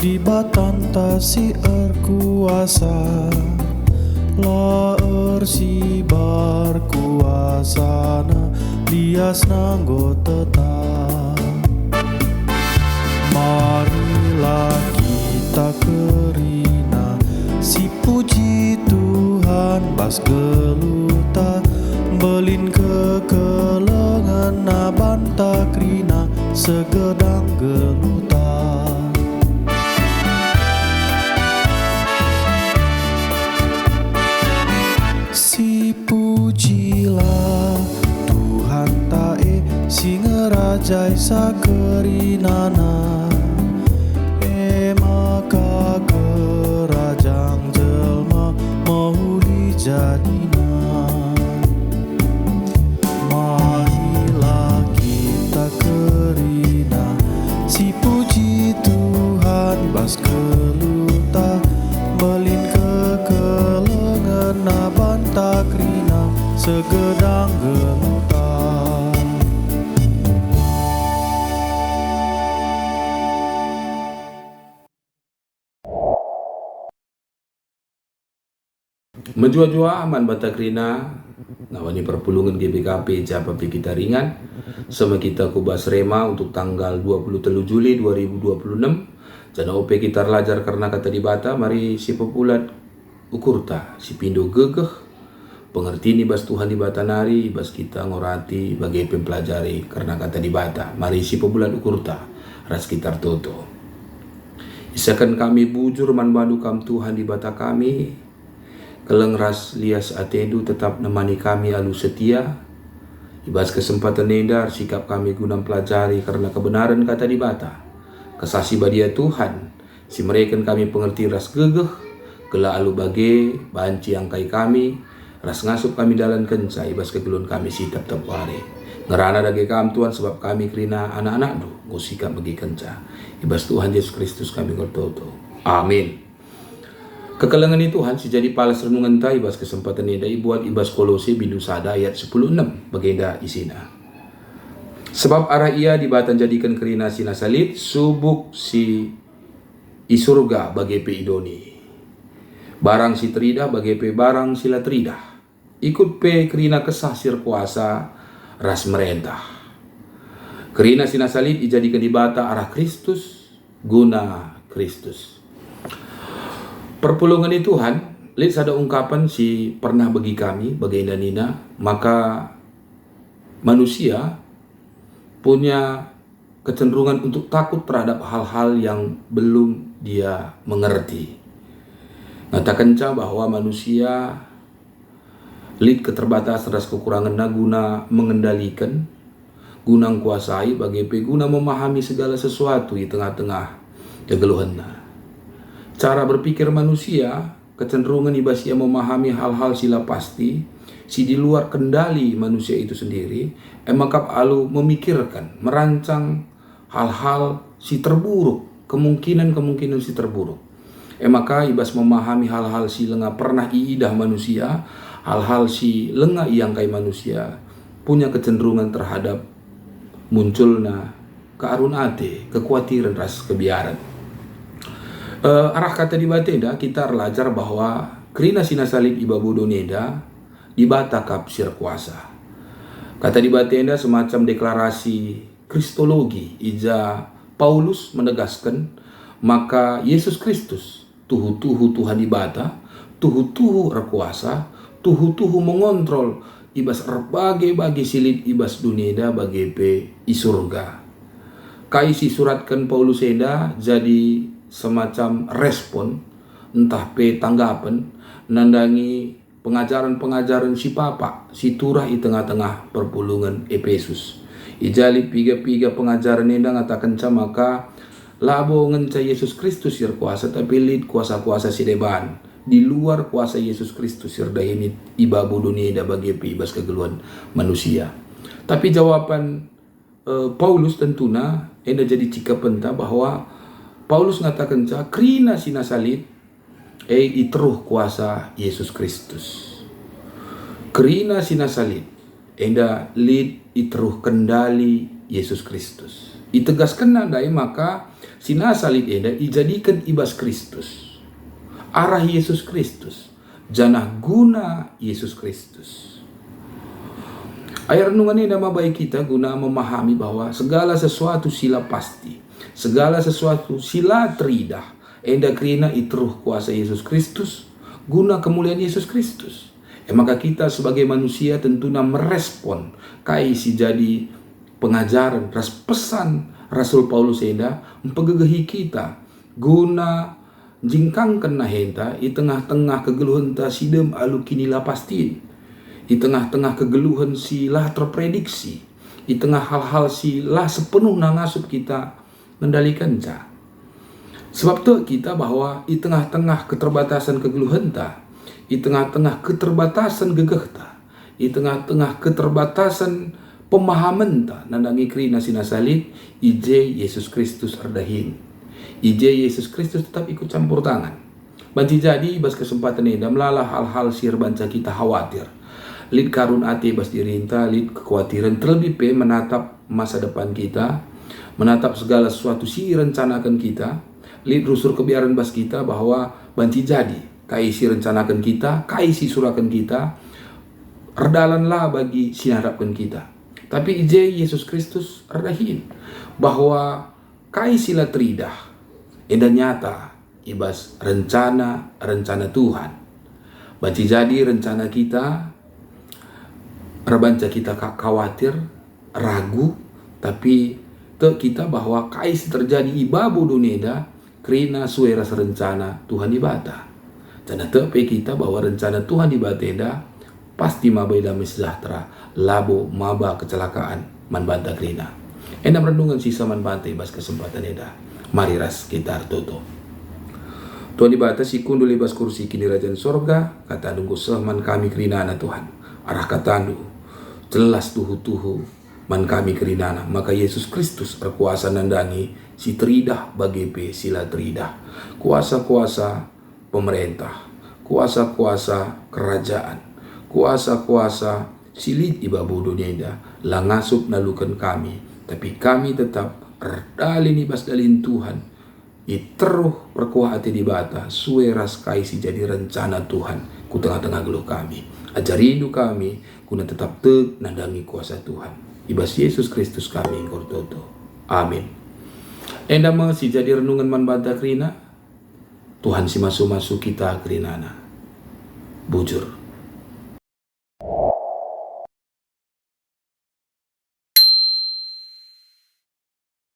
si batanta si kuasa, laer si berkuasana lias nanggo tetap. Marilah kita kerina si puji Tuhan bas geluta, belin kekelengan nabanta krina segedang geluta. Si pujilah Tuhan tae si ngerajai sakerinana, maka kerajaan jelma mauli jadina. Marilah kita kerina si puji Tuhan bas keluta, belin kekelengan nabanta krina segedang geluta. Menjua-jua aman bata krina nawani perpulungan GBKP Japapi kita ringan sama kita kubas rema untuk tanggal 23 Juli 2026. Jana OP kita lajar karena kata di bata mari si populat ukurta si pindo gegeh pengerti ni bas Tuhan di bata nari bas kita ngorati bagi pempelajari karena kata di bata mari si populat ukurta ras kita toto. Isakan kami bujur man badu kam Tuhan di bata kami, keleng ras lias atedu tetap nemani kami alu setia. Ibas kesempatan nedar sikap kami guna pelajari karena kebenaran kata di bata. Kesasi badia Tuhan, si mereka kami pengerti ras gegeh, kela alu bage, banci angkai kami, ras ngasup kami dalam kenca, ibas kegelun kami sitap tepare. Ngerana dage kam Tuhan sebab kami kerina anak-anak du, ngusikap bagi kenca. Ibas Tuhan Yesus Kristus kami bertoto. Amin. Kekelengan itu Tuhan si jadi palas renungan ta ibas kesempatan ini dai buat ibas Kolose bindu sada ayat 10:6 bagenda isina. Sebab arah ia dibatan jadikan kerina sina salit subuk si isurga bagi pe idoni. Barang si terida bagi pe barang sila terida. Ikut pe kerina kesah sir kuasa ras merentah. Kerina sina salit dijadikan dibata arah Kristus guna Kristus. Perpulungan itu Tuhan, lihat ada ungkapan si pernah bagi kami, bagi Nina, maka manusia punya kecenderungan untuk takut terhadap hal-hal yang belum dia mengerti. Ngatakan bahwa manusia lihat keterbatasan ras kekurangan guna mengendalikan, guna kuasai, bagi guna memahami segala sesuatu di tengah-tengah kegeluhannya. Cara berpikir manusia kecenderungan ibas ia memahami hal-hal sila pasti si di luar kendali manusia itu sendiri, maka alu memikirkan, merancang hal-hal si terburuk, kemungkinan si terburuk. Maka ibas memahami hal-hal si lengah pernah iidah manusia, hal-hal si lengah iangkai manusia punya kecenderungan terhadap munculna kearun ate, kekhawatiran ras kebiaran. Arah kata di bateda kita belajar bahwa kerina sina salib iba budoneda dibata kapsir kuasa. Kata di bateda semacam deklarasi kristologi ija Paulus menegaskan maka Yesus Kristus tuhu Tuhan dibata, tuhu rekuasa, tuhu mengontrol ibas berbagai silit ibas dunida bagi pe isurga. Kaisi suratkan Paulus eda jadi semacam respon entah pe tanggapan nandangi pengajaran si papa si turah di tengah-tengah perpulungan Efesus. Ijali piga pengajaran ini ngatakan maka labo ngenca Yesus Kristus sir kuasa tapi lid kuasa-kuasa si deban di luar kuasa Yesus Kristus sir dahini ibabu dunia bagi ibas kegeluan manusia. Tapi jawaban Paulus tentuna enda jadi cika penta bahwa Paulus ngatakan krina sina salib itruh kuasa Yesus Kristus. Krina sina salib enda lid itruh kendali Yesus Kristus. Itegaskan nadai maka sina salit eda dijadikan ibas Kristus. Arah Yesus Kristus. Janah guna Yesus Kristus. Ayat renungan ini nama baik kita guna memahami bahwa segala sesuatu sila pasti. Segala sesuatu sila teridah. Enda kerina itruh kuasa Yesus Kristus. Guna kemuliaan Yesus Kristus. Maka kita sebagai manusia tentunya merespon kai si jadi pengajaran, ras pesan Rasul Paulus enda mempegegehi kita guna jingkangkan nahenta di tengah-tengah kegeluhan ta sidem alu kinila pastiin, di tengah-tengah kegeluhan silah terprediksi, di tengah hal-hal silah sepenuh nangasup kita mendalikan ca. Sebab tu kita bahwa di tengah-tengah keterbatasan kegeluhan ta, di tengah-tengah keterbatasan gegeh ta, di tengah-tengah keterbatasan pemahaman ta nandangi krina sina salib, ije Yesus Kristus ardahin. Ije Yesus Kristus tetap ikut campur tangan. Banci jadi bas kesempatan ini melalah hal-hal sir banca kita khawatir. Lid karun ati bas dirinta, lid kekhawatiran terlebih pe menatap masa depan kita, menatap segala sesuatu si rencanakan kita, lid rusur kebiaran bas kita bahwa banci jadi kai si rencanakan kita, kai si surakan kita, redalanlah bagi sinarapkan kita. Tapi ije Yesus Kristus redahin bahwa kai sila teridah eda nyata ibas rencana Tuhan. Banci jadi rencana kita rebanca kita khawatir, ragu, tapi te kita bahwa kai si terjadi ibabu duneda krina sueras rencana Tuhan ibata. Jana te pe kita bahwa rencana Tuhan ibata pasti mabai damai sejahtera, labo maba kecelakaan man banta krina. Endam renungan sisa man banta ibas kesempatan eda. Mari ras kita artoto. Tuhan ibata si kundul ibas kursi kini rajan sorga, kata nunggu sehman kami kerinana Tuhan. Arah katandu, jelas tuhu-tuhu man kami kerinana. Maka Yesus Kristus berkuasa nandangi si teridah bagi pe sila teridah. Kuasa-kuasa pemerintah, kuasa-kuasa kerajaan, kuasa-kuasa silit ibabu dunia langasup nalukan kami, tapi kami tetap erdalin ibas dalin Tuhan iteruh berkuah hati di bata sueras kaisi jadi rencana Tuhan ku tengah-tengah geluh kami ajarindu kami kuna tetap teg nandangi kuasa Tuhan ibas Yesus Kristus kami kortoto amin. Endama si jadi renungan man banta krina Tuhan si masuk-masuk kita kerinana bujur